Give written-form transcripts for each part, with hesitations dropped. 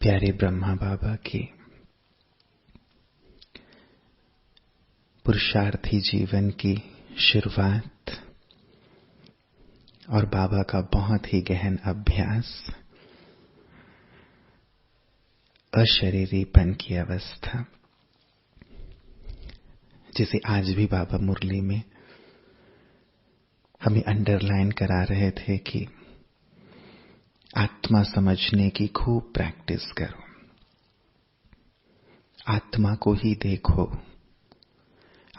प्यारे ब्रह्मा बाबा की पुरुषार्थी जीवन की शुरुआत और बाबा का बहुत ही गहन अभ्यास, अशरीरीपन की अवस्था, जिसे आज भी बाबा मुरली में हमें अंडरलाइन करा रहे थे कि आत्मा समझने की खूब प्रैक्टिस करो, आत्मा को ही देखो,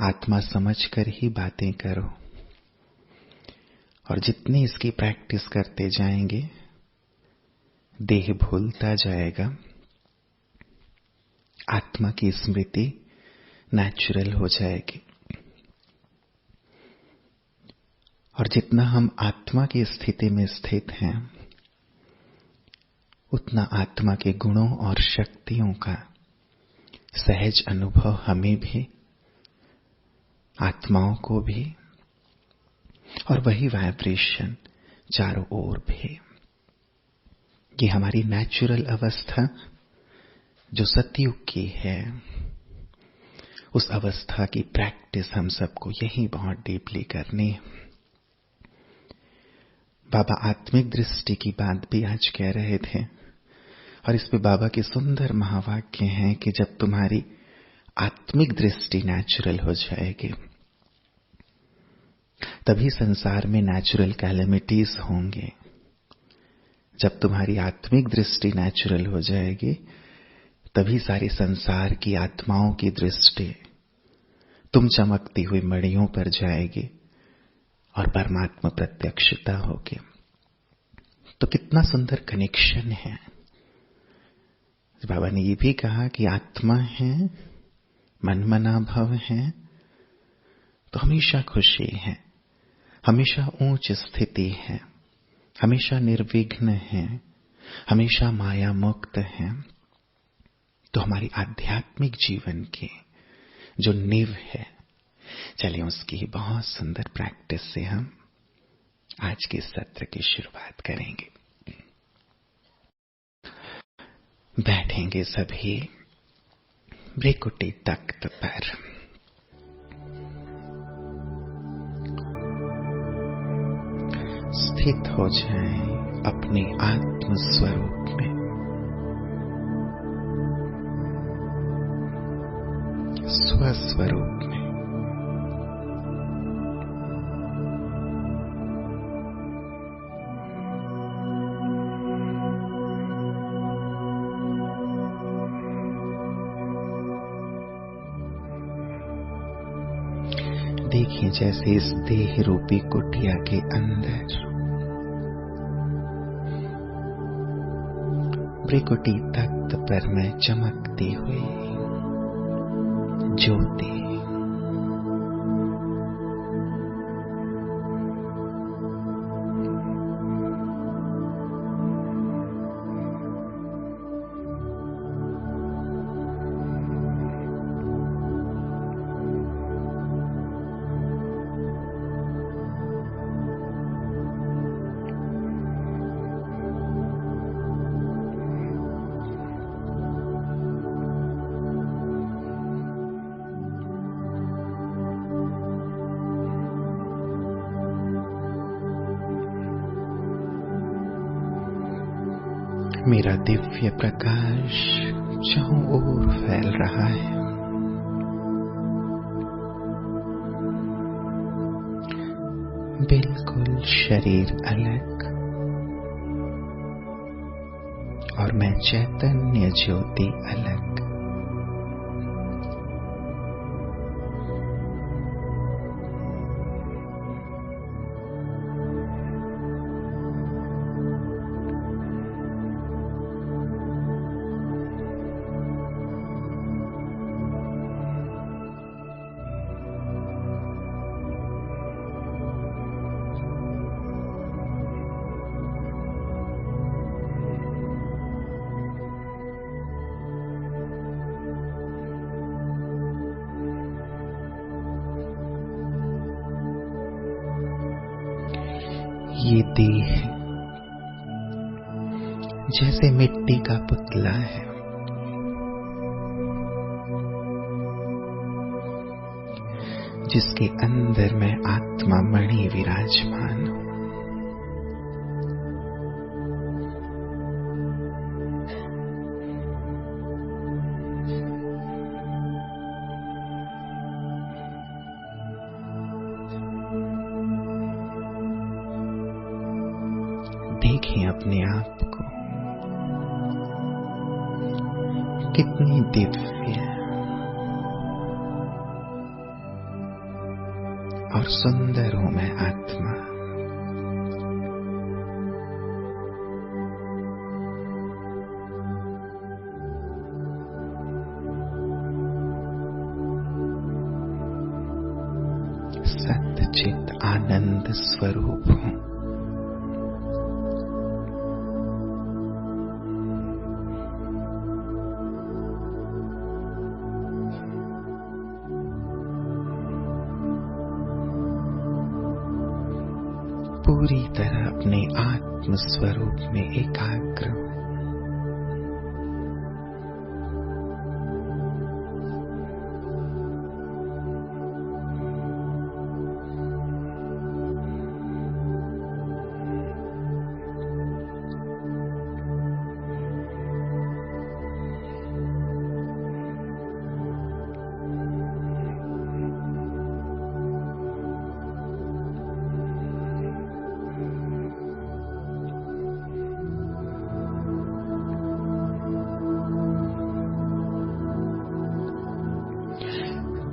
आत्मा समझकर ही बातें करो। और जितनी इसकी प्रैक्टिस करते जाएंगे देह भूलता जाएगा, आत्मा की स्मृति नेचुरल हो जाएगी। और जितना हम आत्मा की स्थिति में स्थित हैं, उतना आत्मा के गुणों और शक्तियों का सहज अनुभव हमें भी, आत्माओं को भी, और वही वाइब्रेशन चारों ओर भी। ये हमारी नेचुरल अवस्था जो सतयुग की है, उस अवस्था की प्रैक्टिस हम सबको यही बहुत डीपली करनी है। बाबा आत्मिक दृष्टि की बात भी आज कह रहे थे, और इस पे बाबा के सुंदर महावाक्य हैं कि जब तुम्हारी आत्मिक दृष्टि नेचुरल हो जाएगी, तभी संसार में नेचुरल कैलेमिटीज होंगे। जब तुम्हारी आत्मिक दृष्टि नेचुरल हो जाएगी, तभी सारे संसार की आत्माओं की दृष्टि तुम चमकती हुई मणियों पर जाएगी और परमात्मा प्रत्यक्षता होगी। तो कितना सुंदर कनेक्शन है। बाबा ने ये भी कहा कि आत्मा है, मन मना भव है, तो हमेशा खुशी है, हमेशा ऊंच स्थिति है, हमेशा निर्विघ्न है, हमेशा माया मुक्त है। तो हमारी आध्यात्मिक जीवन की जो नींव है, चलिए उसकी बहुत सुंदर प्रैक्टिस से हम आज के सत्र की शुरुआत करेंगे। बैठेंगे सभी भ्रिकुटी तख्त पर। स्थित हो जाएं अपने आत्म स्वरूप में, स्वस्वरूप में। देखिए जैसे इस देह रूपी कुटिया के अंदर भ्रिकुटी तख्त पर मैं चमकती हुई ज्योति, मेरा दिव्य प्रकाश चारों ओर फैल रहा है। बिल्कुल शरीर अलग और मैं चैतन्य ज्योति अलग। ये देह जैसे मिट्टी का पुतला है। जिसके अंदर मैं आत्मा मणि विराजमान हूं। देखें अपने आप को, कितनी दिव्य और सुंदर हूं मैं आत्मा। सच्चित आनंद स्वरूप हूं। पूरी तरह अपने आत्म स्वरूप में एकाग्र हूं।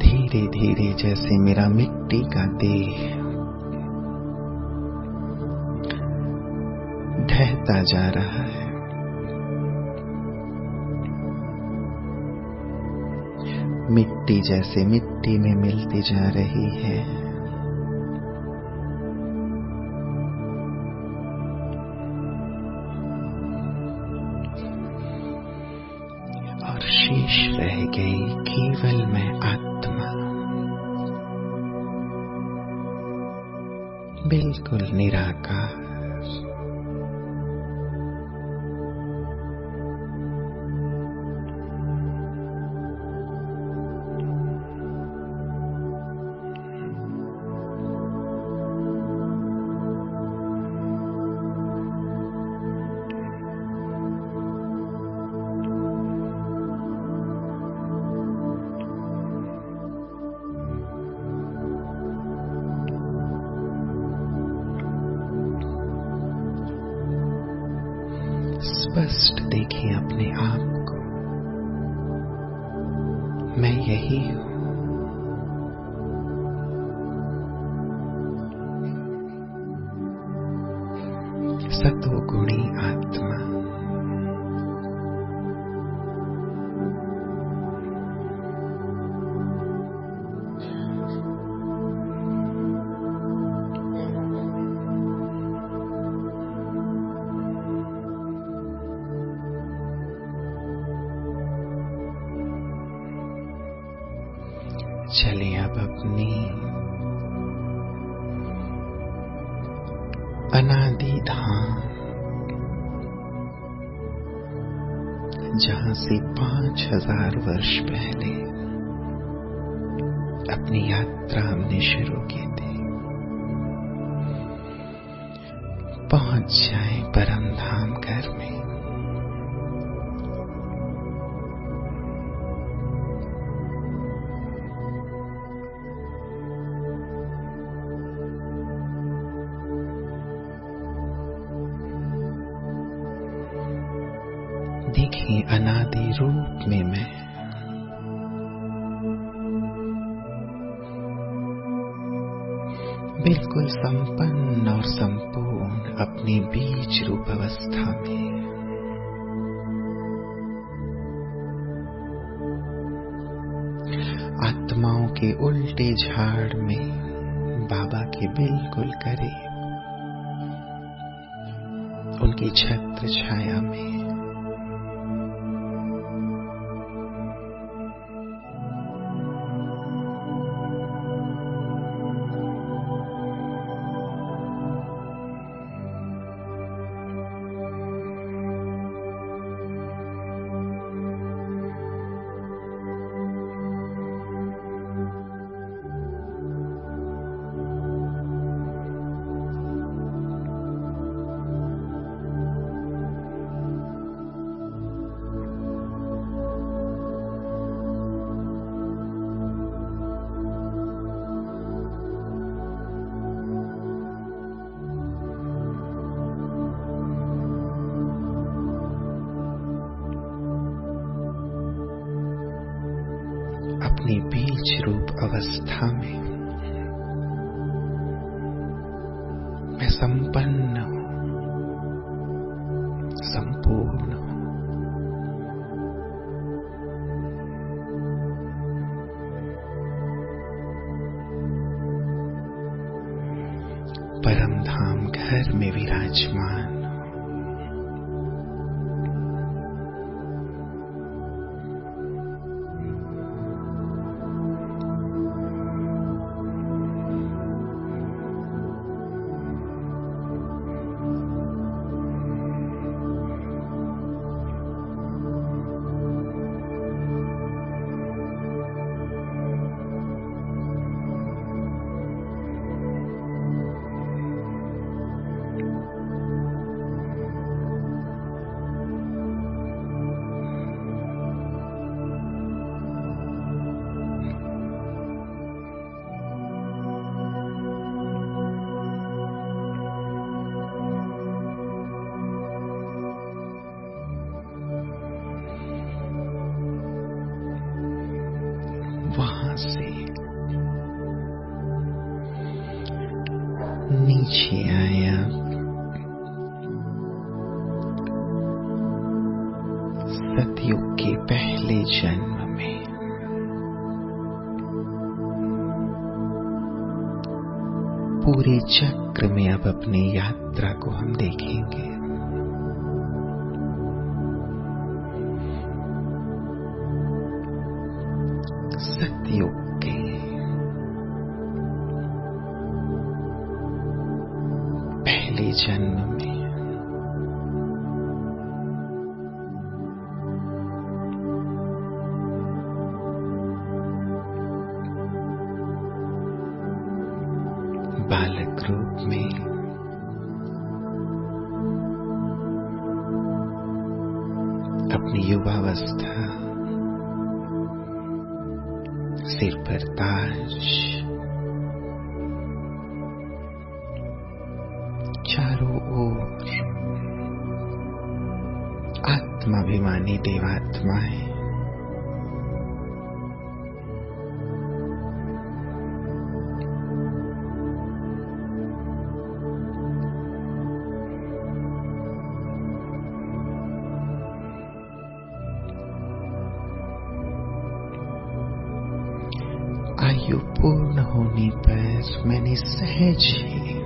धीरे धीरे जैसे मेरा मिट्टी का देह ढहता जा रहा है, मिट्टी जैसे मिट्टी में मिलती जा रही है, और शेष रह गई केवल मैं आत्मा, बिल्कुल निराकार। स्पष्ट देखिए अपने आप को, मैं यही हूं। सतोगुणी आत्मा। चलिए अब अपनी अनादि धाम, जहां से 5000 वर्ष पहले अपनी यात्रा हमने शुरू की थी, पहुंच जाए परम धाम घर में। ही अनादि रूप में मैं बिल्कुल संपन्न और संपूर्ण अपनी बीज रूप अवस्था में आत्माओं के उल्टे झाड़ में बाबा के बिल्कुल करीब उनकी छत्र छाया में अपनी बीज रूप अवस्था में मैं संपन्न हूं, संपूर्ण हूं। परम धाम घर में विराजमान वहां से नीचे आया, सतयुग के पहले जन्म में पूरे चक्र में अब अपनी यात्रा को हम देखेंगे। सतयुग के पहले जन्म में बालक रूप में अपनी युवावस्था, सिर पर ताज, चारों ओर आत्माभिमानी देवात्माएं, आयु पूर्ण होने पर मैंने सहज ही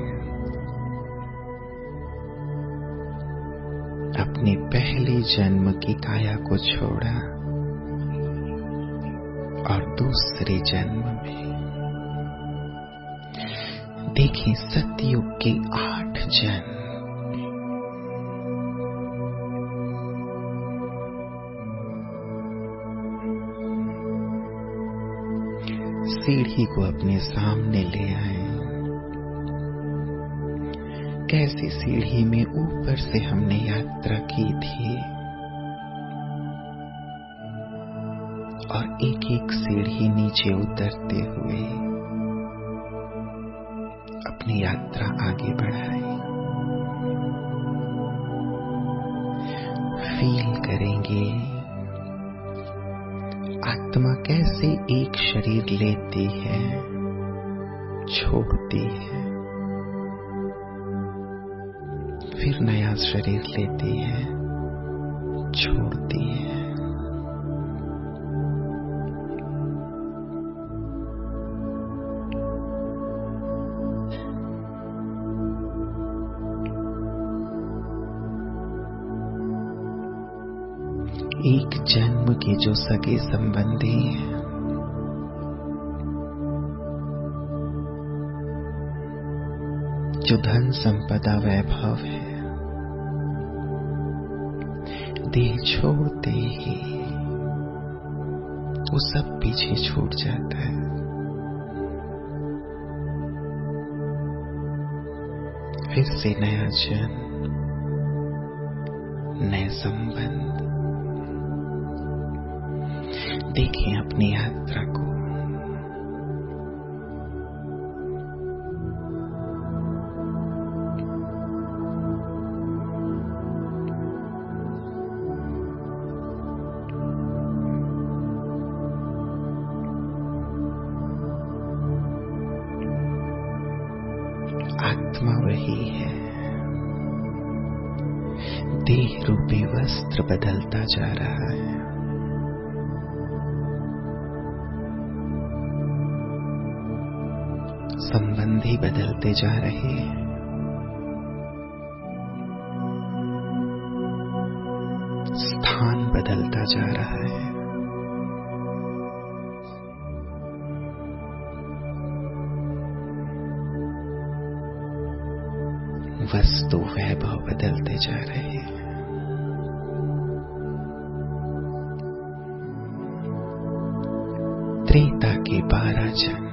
अपने पहले जन्म की काया को छोड़ा और दूसरे जन्म में देखें सतयुग के 8 जन्म सीढ़ी को अपने सामने ले आए। कैसी सीढ़ी में ऊपर से हमने यात्रा की थी और एक एक सीढ़ी नीचे उतरते हुए अपनी यात्रा आगे बढ़ाई। फील करेंगे आत्मा कैसे एक शरीर लेती है, छोड़ती है, फिर नया शरीर लेती है, छोड़ती है। एक जन्म के जो सगे संबंधी हैं, जो धन संपदा वैभव है, देह छोड़ते ही वो सब पीछे छूट जाता है। फिर से नया जन्म, नए संबंध। देखें अपनी यात्रा को। आत्मा वही है, देह रूपी वस्त्र बदलता जा रहा है। संबंधी बदलते जा रहे हैं। स्थान बदलता जा रहा है। वस्तु वैभव बदलते जा रहे हैं। त्रेता के 12 जन्म,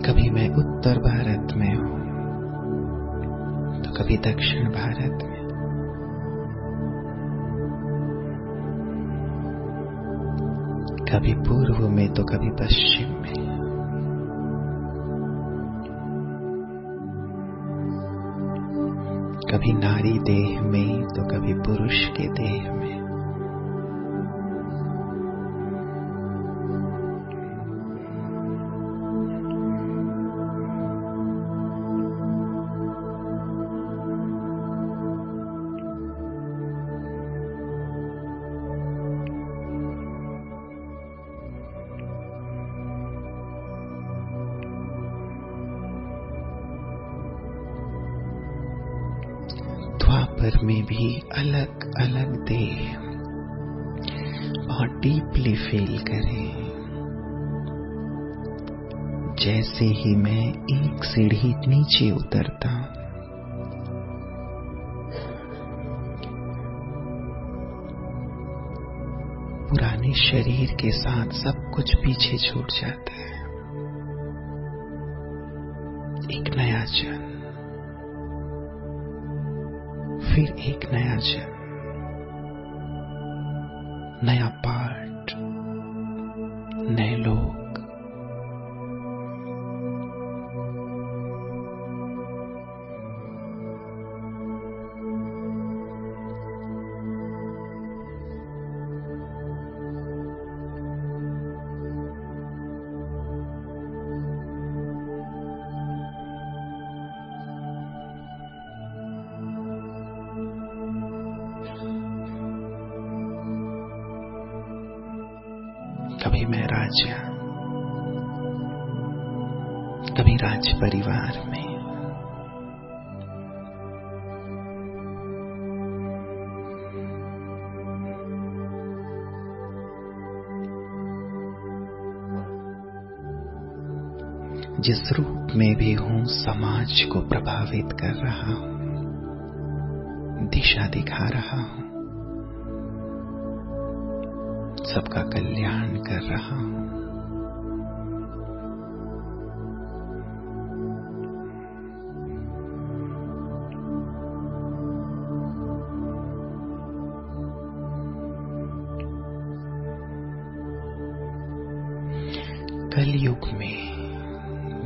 कभी मैं उत्तर भारत में हूं तो कभी दक्षिण भारत में, कभी पूर्व में तो कभी पश्चिम में। कभी नारी देह में तो कभी पुरुष के देह में। द्वापर में भी अलग अलग देह, बहुत डीपली फील करें। जैसे ही मैं एक सीढ़ी नीचे उतरता हूं, पुराने शरीर के साथ सब कुछ पीछे छूट जाता है। एक नया जन्म, फिर एक नया जन्म, नया पार्ट, नए लोग। कभी मैं राजा, कभी राज परिवार में। जिस रूप में भी हूं, समाज को प्रभावित कर रहा हूं, दिशा दिखा रहा हूं, सबका कल्याण कर रहा हूं। कलयुग में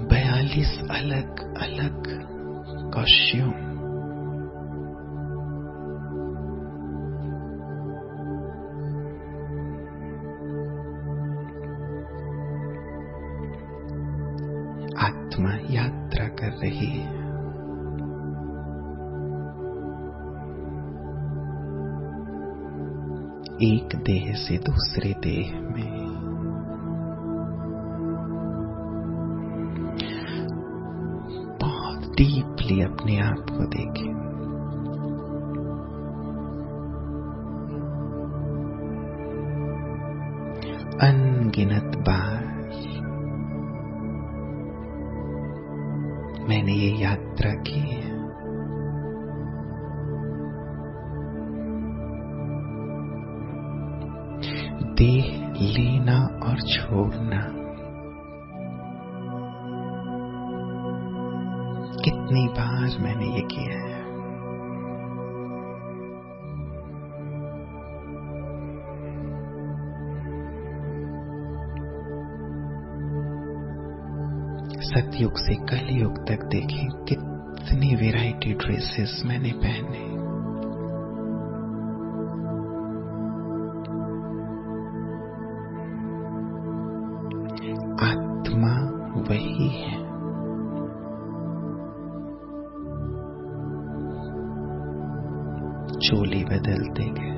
42 अलग अलग कॉस्ट्यूम, आत्मा यात्रा कर रही है। एक देह से दूसरे देह में। बहुत डीपली अपने आप को देखें। अनगिनत बार मैंने ये यात्रा की है। देह लेना और छोड़ना कितनी बार मैंने ये किया है। सतयुग से कलयुग तक देखें कितनी वैरायटी ड्रेसेस मैंने पहने। आत्मा वही है। चोली बदलते गए।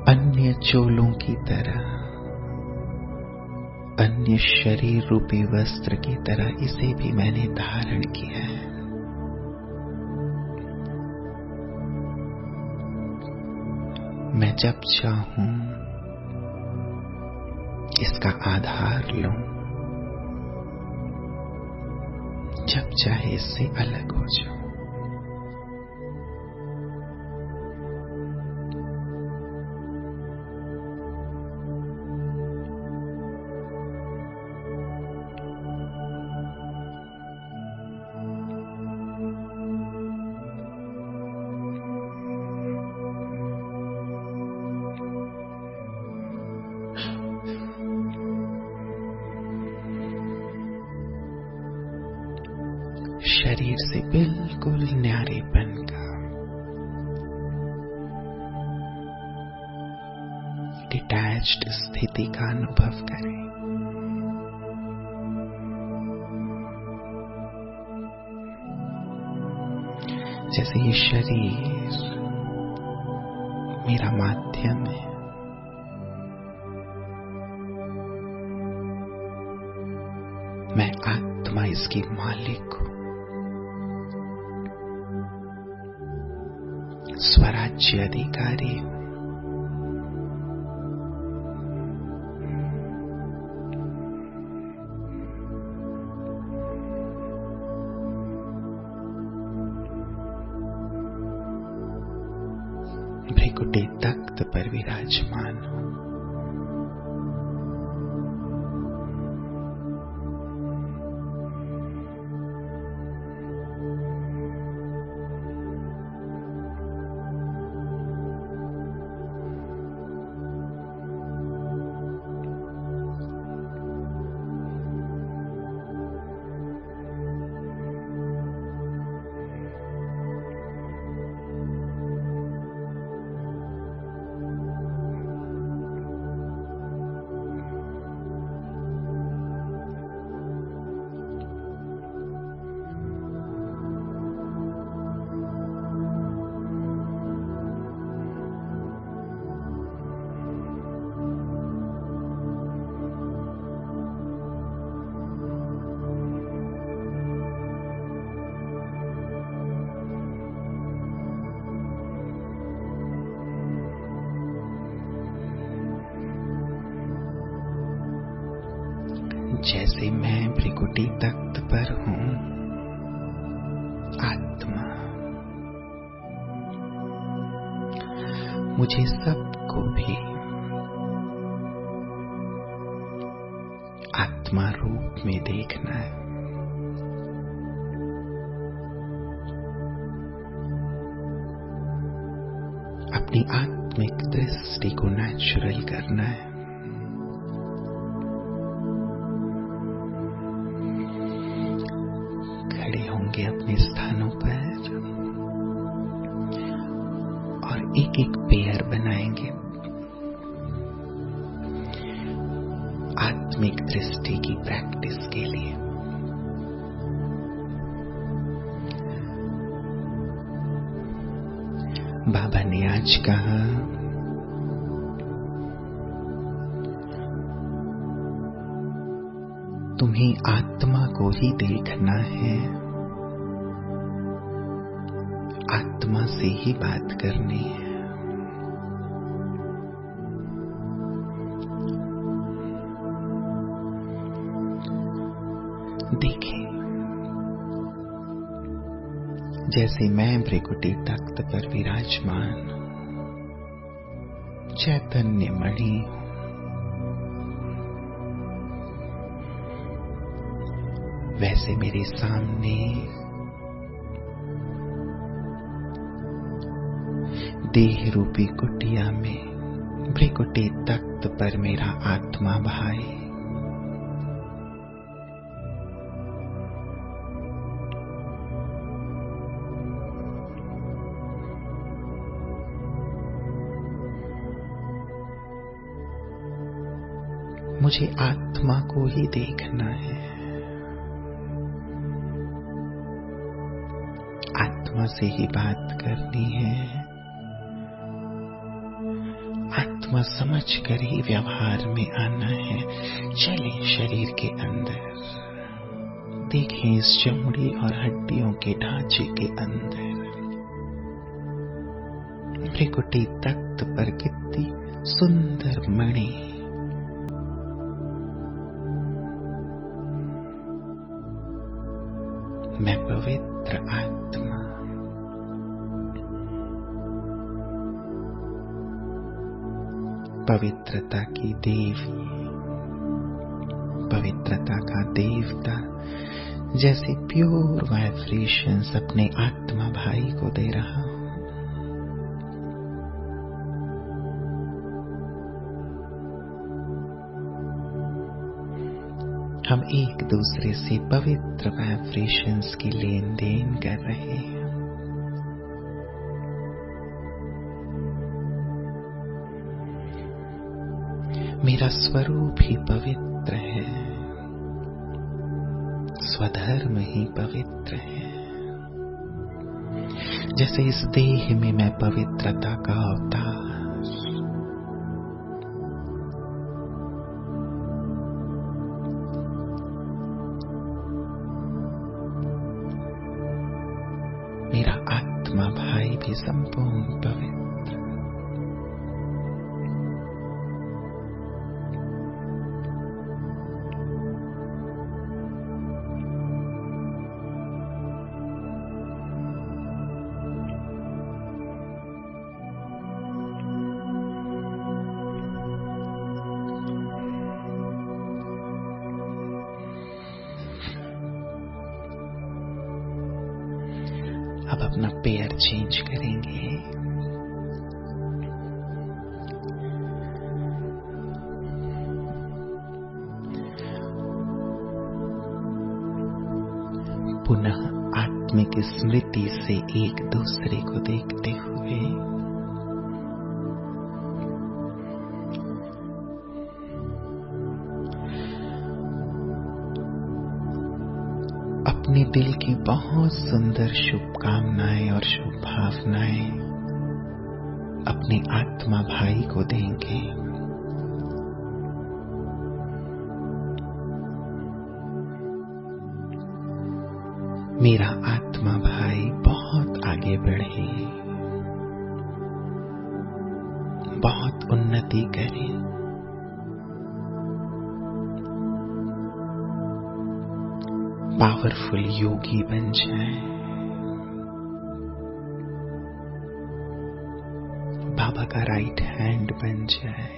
अन्य चोलों की तरह, अन्य शरीर रूपी वस्त्र की तरह इसे भी मैंने धारण किया है। मैं जब चाहूं इसका आधार लूं, जब चाहे इससे अलग हो जाऊं। शरीर से बिल्कुल न्यारेपन का, डिटैच्ड स्थिति का अनुभव करें। जैसे ये शरीर मेरा माध्यम है, मैं आत्मा इसकी मालिक हूं। स्वराज्य अधिकारी हूं। भृकुटी तख्त पर विराजमान हूं। जैसे मैं भृकुटी तख्त पर हूं, आत्मा मुझे सबको भी आत्मा आत्मा रूप में देखना है। अपनी आत्मिक दृष्टि को नेचुरल करना है। खड़े होंगे अपने स्थानों पर और एक एक पेयर बनाएंगे आत्मिक दृष्टि की प्रैक्टिस के लिए। बाबा ने आज कहा, तुम्हें आत्मा को ही देखना है, आत्मा से ही बात करनी है। देखें, जैसे मैं भृकुटी तख्त पर विराजमान चैतन्य मणि हूं, वैसे मेरे सामने देह रूपी कुटिया में भृकुटी तख्त पर मेरा आत्मा भाई मुझे आत्मा को ही देखना है, आत्मा से ही बात करनी है, आत्मा समझ कर ही व्यवहार में आना है। चलें शरीर के अंदर, देखें इस चमड़ी और हड्डियों के ढांचे के अंदर भृकुटी तख्त पर कितनी सुंदर मणि, मैं पवित्र आत्मा, पवित्रता की देवी, पवित्रता का देवता, जैसे प्योर वाइब्रेशंस अपने आत्मा भाई को दे रहा हूं। हम एक दूसरे से पवित्र वाइब्रेशंस की लेन देन कर रहे हैं। मेरा स्वरूप ही पवित्र है, स्वधर्म ही पवित्र है। जैसे इस देह में मैं पवित्रता का अवतार, मेरा आत्मा भाई भी संपूर्ण पवित्र। अब अपना पेयर चेंज करेंगे। पुनः आत्मिक स्मृति से एक दूसरे को देखते हुए अपने दिल की बहुत सुंदर शुभकामनाएं और शुभ भावनाएं अपने आत्मा भाई को देंगे। मेरा आत्मा भाई बहुत आगे बढ़े, बहुत उन्नति करे, पावरफुल योगी बन जाए, बाबा का राइट हैंड बन जाए,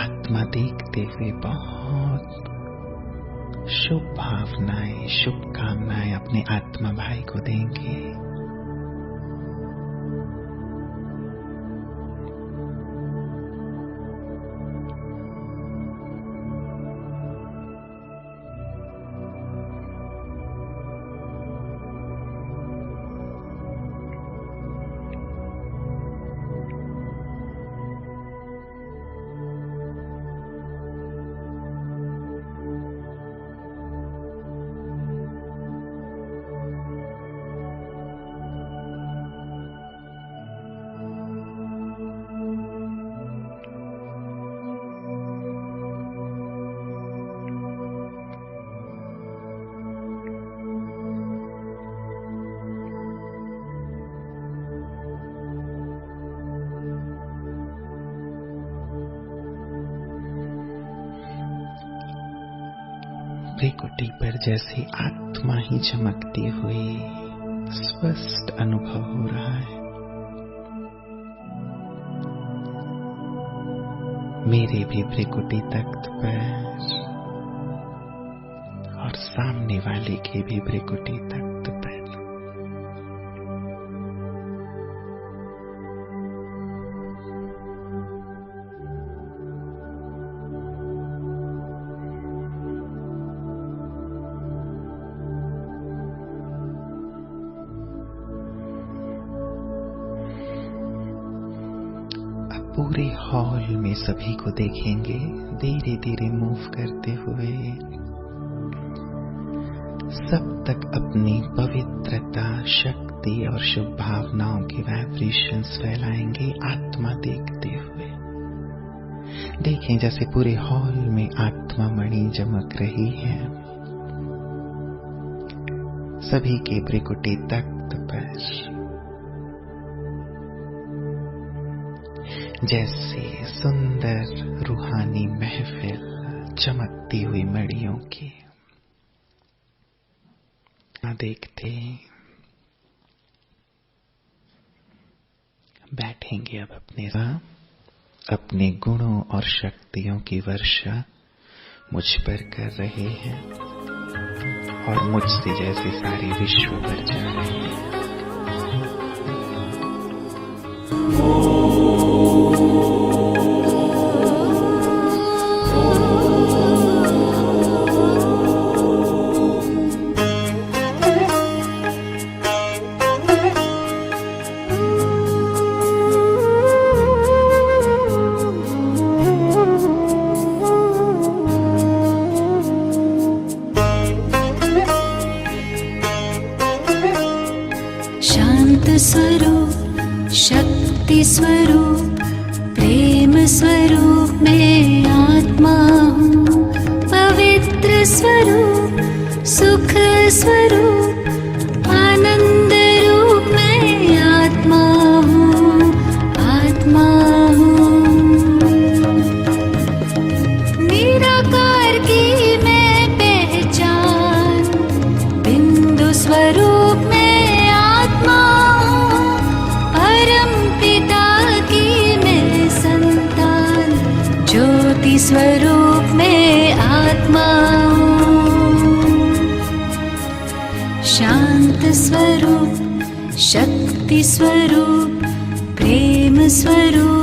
आत्मा देखते हुए बहुत शुभ भावनाएं, शुभकामनाएं अपने आत्मा भाई को देंगे। भ्रिकुटी पर जैसे आत्मा ही चमकती हुई स्पष्ट अनुभव हो रहा है। मेरे भी भ्रिकुटी तख्त पर और सामने वाले के भी भ्रिकुटी तख्त पर। पूरे हॉल में सभी को देखेंगे धीरे धीरे मूव करते हुए, सब तक अपनी पवित्रता, शक्ति और शुभ भावनाओं की वाइब्रेशंस फैलाएंगे आत्मा देखते हुए। देखें जैसे पूरे हॉल में आत्मा मणि चमक रही है, सभी के भ्रिकुटी तख्त पर जैसे सुंदर रूहानी महफिल चमकती हुई मड़ियों की। देखते बैठेंगे अब अपने गुणों और शक्तियों की वर्षा मुझ पर कर रहे हैं और मुझसे जैसे सारे विश्व पर जा रहे हैं। शांत स्वरूप, शक्ति स्वरूप, प्रेम स्वरूप मैं आत्मा हूँ। पवित्र स्वरूप, सुख स्वरूप, आनंद रूप मैं आत्मा हूँ, आत्मा हूँ। निराकार की मैं पहचान, बिंदु स्वरूप मैं आत्मा हूँ। परम पिता की मैं संतान, ज्योति स्वरूप मैं आत्मा हूँ। शांत स्वरूप, शक्ति स्वरूप, प्रेम स्वरूप